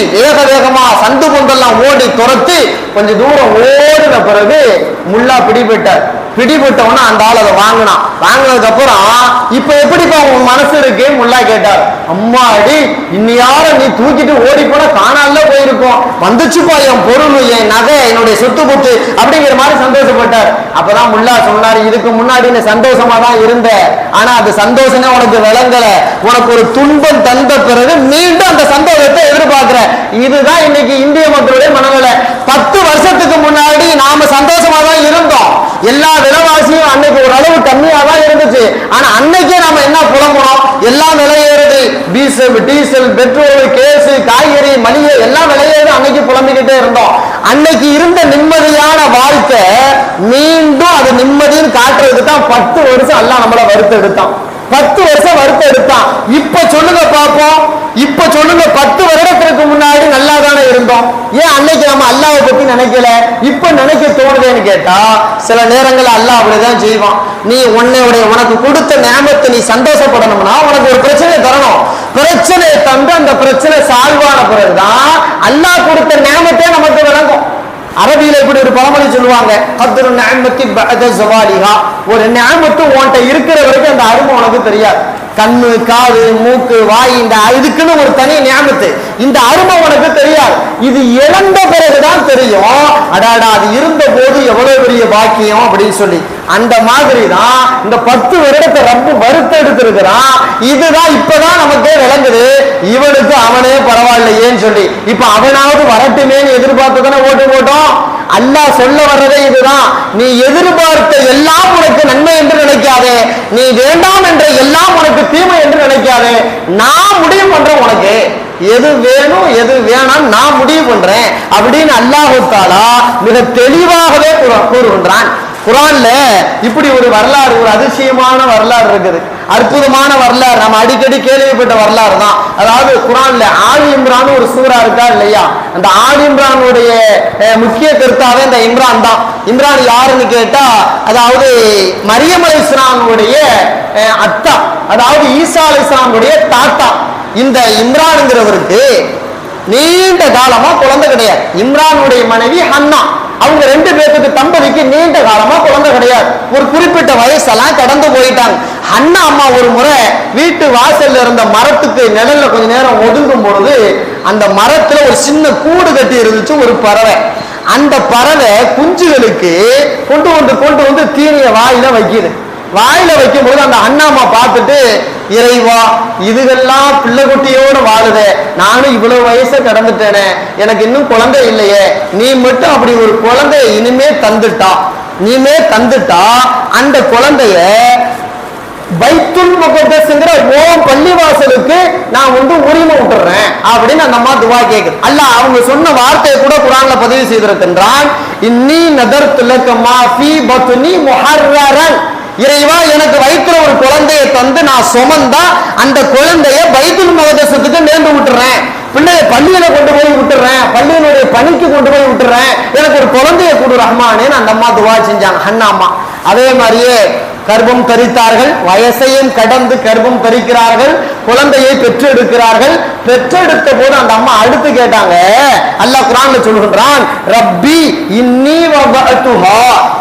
வேகமா சந்து கொண்டெல்லாம் ஓடி துரத்தி கொஞ்சம் தூரம் ஓடின பிறகு முல்லா பிடிபட்டவன அந்த ஆள் அதை வாங்கினதுக்கு அப்புறம், இப்ப எப்படிப்பா உன் மனசு இருக்கு முல்லா கேட்டார். அம்மாடி, இன்னியார நீ தூக்கிட்டு ஓடி போன காணால போயிருக்கோம், வந்துச்சுப்பா என் பொருள், என் நகை, என்னுடைய சொத்து புத்து அப்படிங்கிற மாதிரி சந்தோஷப்பட்டார். அப்பதான் முல்லா சொன்னாரு, இதுக்கு முன்னாடி நீ சந்தோஷமா தான் இருந்த, ஆனா அது சந்தோஷமே உனக்கு விளங்கல, உனக்கு ஒரு துன்பம் தந்த பிறகு மீண்டும் அந்த சந்தோஷத்தை எதிர்பார்க்கிற. இதுதான் இன்னைக்கு இந்திய மக்களுடைய மனநிலை. 10 வருஷத்துக்கு முன்னாடி நாம சந்தோஷமா தான் இருந்தோம், எல்லா விலைவாசியும் அன்னைக்கு ஒரு அளவு கம்மியா தான் இருந்துச்சு. ஆனா அன்னைக்கே நாம என்ன புலம்புறோம், எல்லாம் விலையேறுது, டீசல், பெட்ரோல், கேஸ், காய்கறி, மளிகை எல்லாம் விலையேறுது, அன்னைக்கு புலம்பிக்கிட்டே இருந்தோம். அன்னைக்கு இருந்த நிம்மதியான வாழ்க்கை மீண்டும் அது நிம்மதின்னு காட்டுறதுக்கு தான் 10 வருஷம் எல்லாம் நம்மள வறுத்தெடுத்தான். 10 வருஷம் வறுத்தெடுத்தான். இப்ப சொல்லுங்க பாப்போம், இப்ப சொல்லுங்க, 10 வருடத்திற்கு முன்னாடி நல்லா தானே இருந்தோம், ஏன் அன்னைக்கு நம்ம அல்லாஹ்வை பத்தி நினைக்கல, இப்ப நினைக்க தோணுதேன்னு கேட்டா, சில நேரங்கள் அல்லாஹ் அப்படிதான் செய்வான். நீ உனக்கு கொடுத்த நியமத்தை நீ சந்தோஷப்படணும்னா உனக்கு ஒரு பிரச்சனை தரணும். பிரச்சனையை தந்து அந்த பிரச்சனை சால்வான பிறகுதான் அல்லாஹ் கொடுத்த நியமத்தை நமக்கு விளங்கும். அரபியில இப்படி ஒரு பழமொழி சொல்லுவாங்க, கத்ரு நிஅமத்தி பஅத ஸவாலிஹா. ஒரு நியமத்து உன்கிட்ட இருக்கிற வரைக்கும் அந்த அருமை உனக்கு தெரியாது. கண்ணு, காது, மூக்கு, வாய், இந்த இதுக்குன்னு ஒரு தனி ஞாபகத்து. இந்த அருமை உனக்கு தெரியாது. இது இழந்த பிறகுதான் தெரியும், அடாடா அது இருந்த போது எவ்வளவு பெரிய பாக்கியம் அப்படின்னு சொல்லி. அந்த மாதிரி தான் இந்த 10 வருடத்தை ரொம்ப வறுத்தெடுத்திருக்கிறான். இதுதான் இப்பதான் நமக்கே விளங்குது, இவனுக்கு அவனே பரவாயில்லையேன்னு சொல்லி. இப்ப அவனாவது வரட்டுமேன்னு எதிர்பார்த்து தானே ஓட்டு போட்டோம். அல்லாஹ் சொல்ல வர்றதே இதுதான், நீ எதிர்பார்த்த எல்லாம் உனக்கு நன்மை என்று நினைக்காதே, நீ வேண்டாம் என்ற எல்லாம் உனக்கு தீமை என்று நினைக்காதே. நான் முடிவு பண்றேன் உனக்கு எது வேணும் எது வேணாம், நான் முடிவு பண்றேன் அப்படின்னு அல்லாஹ் தஆலா மிக தெளிவாகவே கூறுகின்றான். குர்ஆன்ல இப்படி ஒரு வரலாறு, ஒரு அதிசயமான வரலாறு இருக்குது, அற்புதமான வரலாறு, நம்ம அடிக்கடி கேள்விப்பட்ட வரலாறு தான். அதாவது குர்ஆன்ல ஆலி இம்ரான் ஒரு சூரா இருக்கா இல்லையா, அந்த ஆலி இம்ரானுடைய முக்கிய கருத்தாவே இந்த இம்ரான் தான். இம்ரான் யாருன்னு கேட்டா, அதாவது மரியம் அலைஹிஸ்ஸலாமுடைய அத்தா, அதாவது ஈசா அலைஹிஸ்ஸலாமுடைய தாத்தா. இந்த இம்ரான்ங்கிறவருக்கு நீண்ட காலமா குழந்தை கிடையாது. இம்ரானுடைய மனைவி ஹன்னா, அவங்க 2 பேருக்கு தம்பதிக்கு நீண்ட காலமா குழந்தை கிடையாது. ஒரு குறிப்பிட்ட வயசெல்லாம் கடந்து போயிட்டாங்க. ஹன்னா அம்மா ஒரு முறை வீட்டு வாசல்ல இருந்த மரத்துக்கு நிழல்ல கொஞ்ச நேரம் ஒதுங்கும் பொழுது அந்த மரத்துல ஒரு சின்ன கூடு கட்டி இருந்துச்சு ஒரு பறவை. அந்த பறவை குஞ்சுகளுக்கு கொண்டு வந்து தீனிய வாயில வைக்குது. வாயில வைக்கும் போது அந்த அண்ணாமா பார்த்துட்டு, இறைவா இதுகெல்லாம் பிள்ளை குட்டியோடு வாழுதே, நானும் இவ்வளவு வயசை கடந்துட்டேனே, எனக்கு இன்னும் குழந்தை இல்லையே, நீ மட்டும் அப்படி ஒரு குழந்தைய இனிமே தந்துட்டா அந்த குழந்தைய பைத்துல் முகத்தஸ்ங்கிற ஓம் பள்ளிவாசலுக்கு நான் உரிமை விட்டுறேன் அப்படின்னு அந்த அம்மா துவா கேக்குது. அல்லாஹ் அவங்க சொன்ன வார்த்தையை கூட குர்ஆன்ல பதிவு செய்திருக்கின்றான். இன்னி நதர்து லக மா ஃபீ பத்னி முஹர்ரரன், இறைவா எனக்கு வயிற்றுல ஒரு குழந்தையை தந்து நான் சுமந்தா அந்த குழந்தைய பைத்துல் முகத்தஸுக்கு நேர்ந்து விட்டுறேன், பிள்ளைய பள்ளியில கொண்டு போய் விட்டுறேன், பள்ளியினுடைய பணிக்கு கொண்டு போய் விட்டுறேன், எனக்கு ஒரு குழந்தைய கொடு ரஹ்மானேன்னு அந்த அம்மா துவா செஞ்சாங்க, ஹன்னா அம்மா. அதே மாதிரியே கர்ப்பம் தரித்தார்கள், வயசையும் கடந்து கர்ப்பம் தரிக்கிறார்கள், குழந்தையை பெற்றெடுக்கிறார்கள். பெற்றெடுத்த போது அந்த அம்மா அடுத்து கேட்டாங்க, அல்லாஹ் குர்ஆன்ல சொல்கின்றான், ரப்பி இன்னி வதஅதுஹா,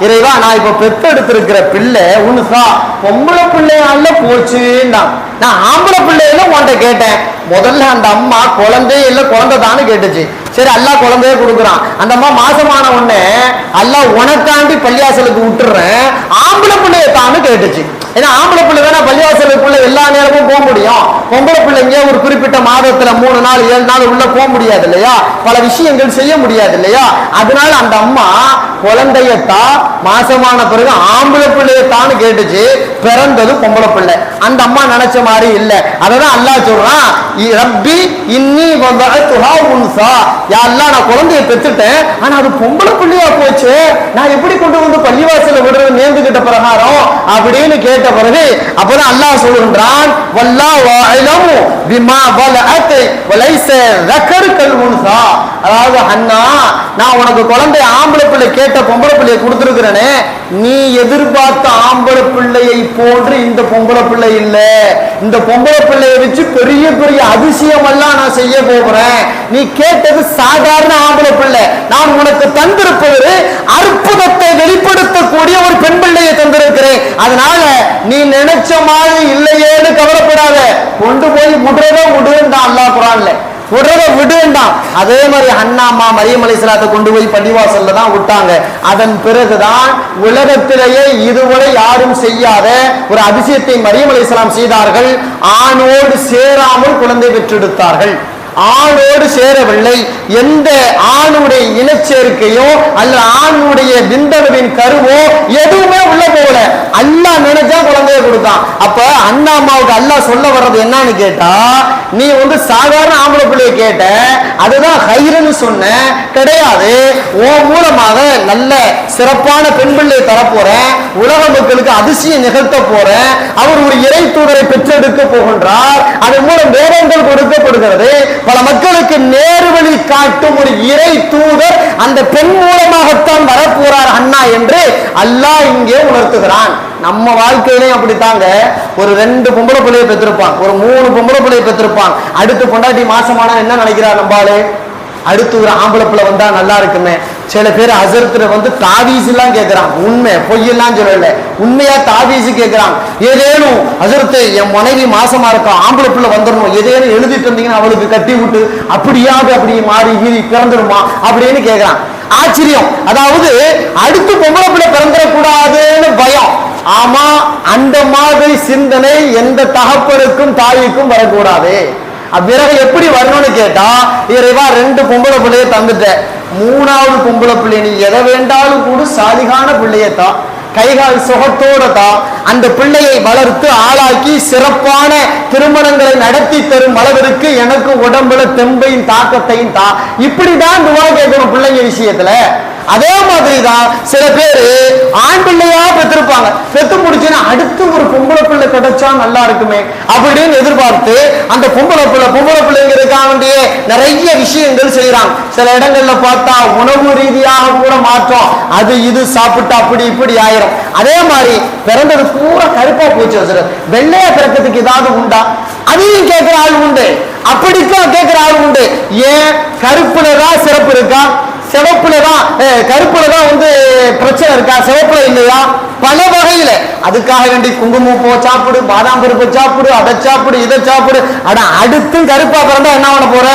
இறைவா நான் இப்ப பெற்றெடுத்திருக்கிற பிள்ளை உன்சா பொம்பளை பிள்ளையால போச்சுன்னா, நான் ஆம்பளை பிள்ளையில உன்கிட்ட கேட்டேன். முதல்ல அந்த அம்மா குழந்தையே இல்ல குழந்தை தானு கேட்டுச்சு. சரி அல்லாஹ் குழந்தைய கொடுக்குறான். அந்த அம்மா மாசமான உடனே அல்லாஹ் உனக்காண்டி பள்ளிவாசலுக்கு விட்டுறேன், ஆம்பளை பிள்ளைய தானு கேட்டுச்சு. ஏன்னா ஆம்பளை பிள்ளை வேணா பள்ளிவாசலுக்குள்ள எல்லா நேரமும் போக முடியும், பொம்பளை பிள்ளைங்க ஒரு குறிப்பிட்ட மாதத்துல 3 நாள் 7 நாள் உள்ள போக முடியாது இல்லையா, பல விஷயங்கள் செய்ய முடியாது இல்லையா. அதனால அந்த அம்மா குழந்தையத்தா மாசமான பிறகு ஆம்பளை பிள்ளையத்தான்னு கேட்டுச்சு, பிறந்தது பொம்பளை பிள்ளை. அந்த அம்மா நினைச்ச மாதிரி இல்ல. அததான் அல்லாஹ் சொல்றான், ரப்பி இன்னி வதஅதுஹா உன்சா, யா அல்லாஹ் நான் குழந்தையை பெற்றுட்டேன், ஆனா அது பொம்பளை பிள்ளையா போச்சு, நான் எப்படி கொண்டு வந்து பள்ளிவாசல விடுறது நேர்ந்துகிட்ட பிரகாரம் அப்படின்னு கேட்ட பிறகு அப்பதான் அல்லாஹ் சொல்கின்றான், வல்லாஹு அலமு பிமா வலஅத் வலைஸ ذكر கல்உன்சா, அதாவது ஹன்னா நான் உனக்கு குழந்தை ஆம்பளை பிள்ளை கேட்ட பொம்பளை பிள்ளையை கொடுத்திருக்கிறேனே, நீ எதிர்பார்த்த ஆம்பளை பிள்ளையை போன்று இந்த பொம்பளை பிள்ளை இல்ல, இந்த பொம்பளை பிள்ளையை வச்சு பெரிய பெரிய அதிசயம் எல்லாம் நான் செய்ய போகிறேன், நீ கேட்டது சாதாரண ஆம்பளை பிள்ளை, நான் உனக்கு தந்திருப்பது அற்புதத்தை வெளிப்படுத்தக்கூடிய ஒரு பெண் பிள்ளையை தந்திருக்கிறேன், அதனால நீ நினைச்ச மாதிரி இல்லையேன்னு கவலைப்படாத, கொண்டு போய் விடுறதான் அல்லாஹ் குர்ஆன்ல விடுவேண்டாம். அதே மாதிரி ஹன்னா அம்மா மரியம் அலைஹிஸ்ஸலாத்தை கொண்டு போய் பள்ளிவாசல்ல தான் விட்டாங்க. அதன் பிறகுதான் உலகத்திலேயே இதுவரை யாரும் செய்யாத ஒரு அதிசயத்தை மரியம் அலைஹிஸ்ஸலாம் செய்தார்கள். ஆணோடு சேராமல் குழந்தை பெற்றெடுத்தார்கள். ஆணோடு சேரவில்லை, எந்த ஆணுடைய இனச்சேர்க்கையோ அல்ல ஆணுடைய விந்தணுவின் கருவோ எதுவுமே உள்ள போகல, அல்லாஹ் நினைச்சா குழந்தைய கொடுத்தான். அப்ப அண்ணா அம்மாவுக்கு அல்லாஹ் சொல்ல வர்றது என்னன்னு கேட்டா, நீ சாதாரண ஆம்பளை பிள்ளைய கேட்ட, அதுதான் ஹைருன்னு சொன்ன கிடையாது, உன் மூலமாக நல்ல சிறப்பான பெண் பிள்ளையை தரப்போறேன், உலக மக்களுக்கு அதிசயம் நிகழ்த்த போறேன், அவர் ஒரு இறை தூதரை பெற்றெடுக்க போகின்றார், அதன் மூலம் வேதங்கள் கொடுக்கப்படுகிறது, பல மக்களுக்கு நேர்வழி காட்டும் ஒரு இறை தூதர் அந்த பெண் மூலமாகத்தான் வரப்போறார் அண்ணா என்று அல்லாஹ் இங்கே உணர்த்துகிறான். நம்ம வாழ்க்கையிலையும் அப்படித்தாங்க, ஒரு 2 பொம்பளை பிள்ளையை பெற்றிருப்பான், ஒரு 3 பொம்பளை பிள்ளையை பெற்றிருப்பான், அடுத்து பொண்டாட்டி மாசமான என்ன நினைக்கிறார் நம்பாலே, அடுத்து ஒரு ஆம்பளை பிள்ளை வந்தா நல்லா இருக்குமே, சில பேர் ஹசரத்துல வந்து தாவீஸ் எல்லாம் கேட்கிறான், உண்மை பொய்யெல்லாம் சொல்லல, உண்மையா தாவீஸ் கேட்கிறான். ஏதேனும் ஹசரத்து என் மனைவி மாசமா இருக்கா, ஆம்பளை பிள்ளை வந்துடணும், ஏதேனும் எழுதிட்டு இருந்தீங்கன்னா அவளுக்கு கட்டி விட்டு அப்படியாவது அப்படி மாறி கீறி பிறந்துருமா அப்படின்னு கேட்கிறான். ஆச்சரியம். அதாவது அடுத்து பொம்பளை பிள்ளை பிறந்துடக்கூடாதுன்னு பயம். ஆமா, அந்த மாதிரி சிந்தனை எந்த தகப்பனுக்கும் தாய்க்கும் வரக்கூடாது. பிறகு எப்படி வரணும்னு கேட்டா, இறைவா 2 பொம்பளை பிள்ளைய தந்துட்ட, 3வது பொம்பளை பிள்ளை நீ எதை வேண்டாலும் கூட சாலிகான பிள்ளையத்தான், கைகால் சுகத்தோட தான் அந்த பிள்ளையை வளர்த்து ஆளாக்கி சிறப்பான திருமணங்களை நடத்தி தரும் அளவிற்கு எனக்கு உடம்புல தெம்பையும் தாக்கத்தையும் தான். இப்படிதான் துவா கேட்கணும் பிள்ளைங்க விஷயத்துல. அதே மாதிரிதான் சில பேரு ஆண் பிள்ளையா பெற்றிருப்பாங்க, பெத்து முடிச்சுன்னா அடுத்து ஒரு பொம்பளை பிள்ளை கிடைச்சா நல்லா இருக்குமே அப்படின்னு எதிர்பார்த்து அந்த பொம்பளை பிள்ளைங்கிறதுக்காக வேண்டிய நிறைய விஷயங்கள் செய்யறாங்க. சில இடங்கள்ல பார்த்தா உணவு ரீதியாக கூட மாற்றம், அது இது சாப்பிட்டா அப்படி இப்படி ஆயிரும். அதே மாதிரி பிறந்தது பூரா கருப்பா போச்சு, வெள்ளையா பிறக்கிறதுக்கு ஏதாவது உண்டா? அதையும் கேட்கிற ஆள் உண்டு, அப்படிக்கும் கேட்கிற ஆள் உண்டு. ஏன் கருப்புலதான் சிறப்பு இருக்கா, சிவப்புலதான் கருப்புலதான் வந்து பிரச்சனை இருக்கா, சிவப்புல இல்லையா? பல வகையில அதுக்காக வேண்டி குங்குமம் பூ சாப்பிடு, பாதாம் பருப்பு சாப்பிடு, அதை சாப்பிடு, இதை சாப்பிடு. ஆனா அடுத்து கருப்பா பிறந்தா என்ன பண்ண போற?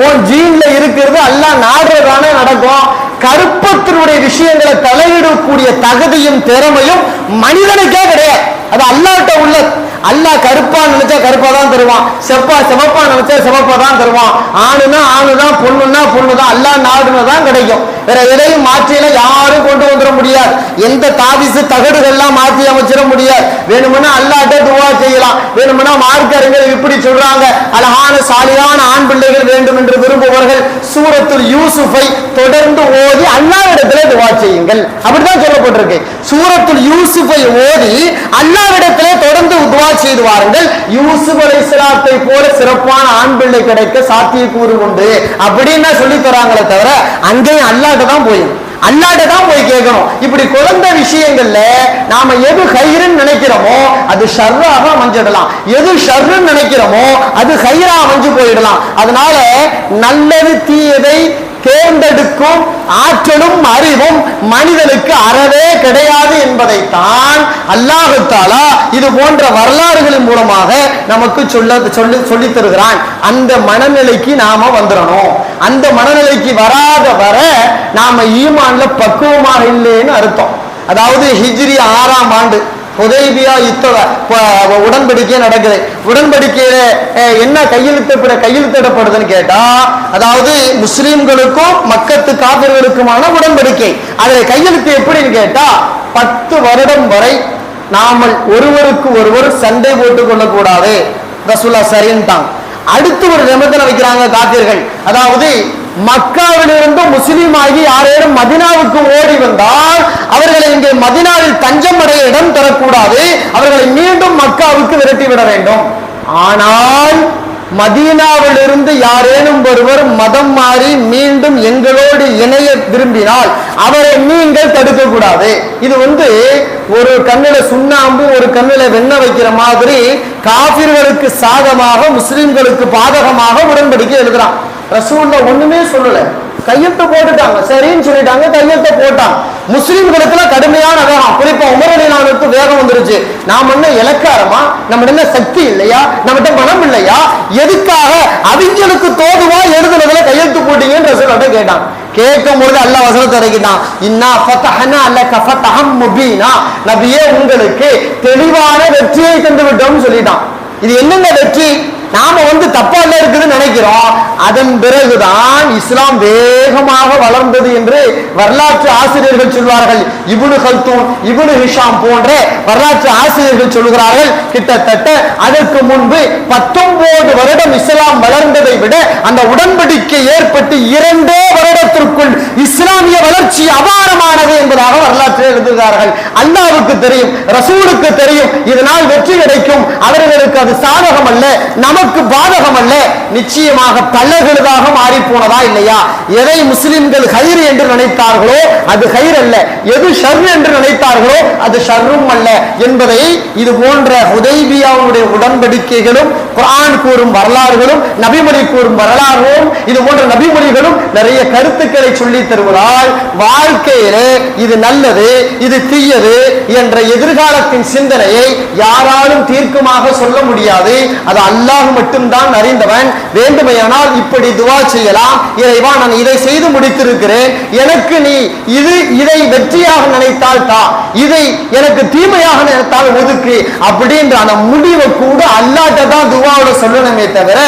உன் ஜீன்ல இருக்கிறது எல்லாம் நாடுறதானே நடக்கும். கருப்பத்தினுடைய விஷயங்களை தலையிடக்கூடிய தகுதியும் திறமையும் மனிதனுக்கே கிடையாது, அது அல்லாஹ்ட்ட உள்ள. அல்லாஹ் கருப்பா நினைச்சா கருப்பா தான் தருவான், சிவப்பா நினைச்சா சிவப்பா தான் தருவான். ஆணுனா ஆணுதான், பொண்ணுன்னா பொண்ணுதான், அல்லாஹ் நாடுனதான் கிடைக்கும். வேற எதையும் மாற்றியில யாரும் கொண்டு வந்துட முடியாது. எந்த தாவிசு தகடுகள்லாம் மாற்றி அமைச்சிட முடியாது. வேணும்னா அல்லாஹ்ட்ட துவா செய்யலாம். வேணும்னா மார்க்கறிஞர்கள் இப்படி சொல்றாங்க, அழகான சாலியான ஆண் பிள்ளைகள் வேண்டும் என்று விரும்புபவர்கள் சூரத்துல் யூசுஃபை தொடர்ந்து ஓதி அல்லாஹ்விடத்திலே துவா செய்யுங்கள், அப்படிதான் சொல்லப்பட்டிருக்கு. சூரத்துல் யூசுஃபை ஓதி அல்லாஹ்விடத்திலே தொடர்ந்து துவா செய்து வாருங்கள். யூசுப் அலைஹிஸ்ஸலாத்தை போல சிறப்பான ஆண் பிள்ளை கிடைக்க சாத்தியக்கூறு உண்டு அப்படின்னு சொல்லி தராங்களே தவிர அங்கேயும் அல்லாஹ்ட்ட தான் போய் கேட்கணும். இப்படி குழந்தை விஷயங்கள்ல நாம எது ஹைருன்னு நினைக்கிறோமோ அது ஷர்ராக அமைஞ்சிடலாம், எது ஷர்ருன்னு நினைக்கிறோமோ அது ஹைரா அமைஞ்சு போயிடலாம். அதனால நல்லது தீயதை தேர்ந்தெடுக்கும் ஆற்றலும் அறிவும் மனிதனுக்கு அறவே கிடையாது என்பதைத்தான் அல்லாஹ் தஆலா இது போன்ற வரலாறுகளின் மூலமாக நமக்கு சொல்லி தருகிறான். அந்த மனநிலைக்கு நாம வந்துடணும். அந்த மனநிலைக்கு வராத வர நாம ஈமான்ல பக்குவமாக இல்லைன்னு அர்த்தம். அதாவது ஹிஜ்ரி 6ஆம் ஆண்டு ஹுதைபியா உடன்படிக்கை நடக்குது. உடன்படிக்கையில என்ன கையெழுத்திடப்படுதுன்னு கேட்டா, அதாவது முஸ்லிம்களுக்கும் மக்கத்து காபிர்களுக்குமான உடன்படிக்கை. அதுல கையெழுத்து எப்படின்னு கேட்டா, 10 வருடம் வரை நாமல் ஒருவருக்கு ஒருவர் சண்டை போட்டுக் கொள்ளக்கூடாது. ரசூலுல்லாஹ் சரின்ட்டாங்க. அடுத்து ஒரு நிபந்தனை வைக்கிறாங்க காபிர்கள், அதாவது மக்காவிலிருந்து முஸ்லீம் ஆகி யாரேனும் மதினாவுக்கு ஓடி வந்தால் அவர்களை இங்கே மதினாவில் தஞ்சம் அடைய இடம் தரக்கூடாது, அவர்களை மீண்டும் மக்காவுக்கு விரட்டிவிட வேண்டும். ஆனால் மதீனாவிலிருந்து யாரேனும் ஒருவர் மதம் மாறி மீண்டும் எங்களோடு இணைய விரும்பினால் அவரை நீங்கள் தடுக்க கூடாது. இது ஒரு கண்ணில சுண்ணாம்பு ஒரு கண்ணில வெண்ணெய் வைக்கிற மாதிரி காபிர்களுக்கு சாதகமாக முஸ்லிம்களுக்கு பாதகமாக உடன்படிக்கை எழுதுறான். ரசூலுல்லாஹ் ஒண்ணுமே சொல்லல, கையெழுத்து போட்டுட்டாங்க, சரின்னு சொல்லிட்டாங்க, கையெழுத்த போட்டாங்க. முஸ்லிம்களுக்குல கடுமையான வேகம், குறிப்பா உமர் ரலியல்லாஹு வேகம் வந்துருச்சு. நாம என்ன இலக்காரமா, நம்ம என்ன சக்தி இல்லையா, நம்மகிட்ட மனம் இல்லையா, எதுக்காக அவங்களுக்கு தோதுவா எழுதுனதுல கையெழுத்து போட்டீங்கன்னு ரசூலுல்லாஹ் கேட்டான். கேட்கும் பொழுது அல்லாஹ் வசனத்தை இறக்கிட்டான், இன்னா ஃபதஹனா லக ஃபதஹம் முபீனா, நபியே உங்களுக்கு தெளிவான வெற்றியை தந்து விட்டோம்னு சொல்லிட்டான். இது என்னங்க வெற்றி? நாம தப்பா இருக்குதுன்னு நினைக்கிறோம். அதன் பிறகுதான் இஸ்லாம் வேகமாக வளர்ந்தது என்று வரலாற்று ஆசிரியர்கள் சொல்வார்கள். இப்னு கல்தூன், இப்னு ஹிஷாம் போன்ற வரலாற்று ஆசிரியர்கள் சொல்கிறார்கள், கிட்டத்தட்ட அதற்கு முன்பு 19 வருடம் இஸ்லாம் வளர்ந்ததை விட அந்த உடன்படிக்கை ஏற்பட்டு 2 வருடத்திற்குள் இஸ்லாமிய வளர்ச்சி அபாரமானது என்பதாக வரலாற்றில் எழுதுகிறார்கள். அல்லாஹ்வுக்கு தெரியும், ரசூலுக்கு தெரியும், இதனால் வெற்றி கிடைக்கும், அவர்களுக்கு அது சாதகம் அல்ல, நமக்கு பாதகம் அல்ல. நிச்சயமாக பலகழுதாக மாறி போனதா இல்லையா? எதை முஸ்லிம்கள் ஹைர் என்று நினைத்தார்களோ அது ஹைர் அல்ல, எது ஷர் என்று நினைத்தார்களோ அது ஷர்ரும் அல்ல என்பதை இது போன்ற ஹுதைபியாவுடைய உடன்படிக்கைகளும் குர்ஆன் கூறும் வரலாறுகளும் நபிமொழி கூறும் வரலாறுகளும் இது போன்ற நபிமொழிகளும் நிறைய கருத்துக்களை சொல்லி தருவதால் வாழ்க்கையிலே இது நல்லது இது தீயது என்ற எதிர்காலத்தின் சிந்தனையை யாராலும் தீர்க்கமாக சொல்ல முடியாது. அது அல்லாஹ் மட்டும்தான் அறிந்தவன். வேண்டுமையானால் இப்படி துவா செய்யலாம், இறைவா நான் இதை செய்து முடித்திருக்கிறேன், எனக்கு நீ இதை வெற்றியாக நினைத்தால் தா, இதை எனக்கு தீமையாக நினைத்தால் ஒதுக்கு அப்படின்ற அந்த முடிவை கூட அல்லாஹ்ட்ட தான் துவாவோட சொல்லணுமே தவிர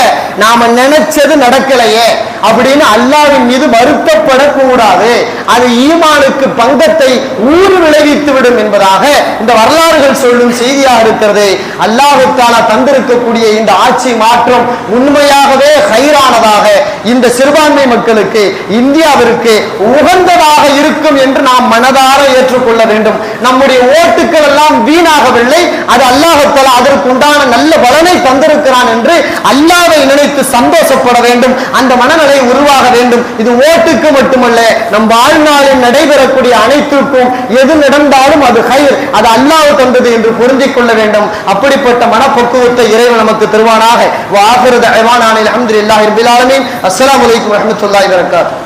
நாம நினைச்சது நடக்கலையே அப்படின்னு அல்லாஹ்வின் மீது வருத்தப்படக்கூடாது. அது ஈமானுக்கு பங்கத்தை ஊறு விளைவித்து விடும் என்பதாக இந்த வரலாறுகள் சொல்லும் செய்தியாக இருக்கிறது. அல்லாஹ் தஆலா தந்திருக்கக்கூடிய இந்த ஆட்சி மாற்றம் உண்மையாகவே ஹைரானதாக இந்த சிறுபான்மை மக்களுக்கு இந்தியாவிற்கு உகந்ததாக இருக்கும் என்று நாம் மனதார ஏற்றுக்கொள்ள வேண்டும். நம்முடைய ஓட்டுக்கள் எல்லாம் வீணாகவில்லை, அது அல்லாஹ் தஆலா அதற்கு உண்டான நல்ல பலனை தந்திருக்கிறான் என்று அல்லாஹ்வை நினைத்து சந்தோஷப்பட வேண்டும். அந்த மனநிலை உருவாக வேண்டும். இது ஓட்டுக்கு மட்டுமல்ல, நம் வாழ்நாளில் நடைபெறக்கூடிய அனைத்திற்கும் எது நடந்தாலும் அது ஹைர், அது அல்லாஹ் தந்தது என்று புரிஞ்சிக் கொள்ள வேண்டும். அப்படிப்பட்ட மனப்பக்குவத்தை இறைவன் நமக்கு தருவானாக. வ ஆகிரு தஅவானா அல்ஹம்துலில்லாஹி ரப்பில் ஆலமீன். அஸ்ஸலாமு அலைக்கும் வரஹ்மத்துல்லாஹி வபரகாத்துஹு.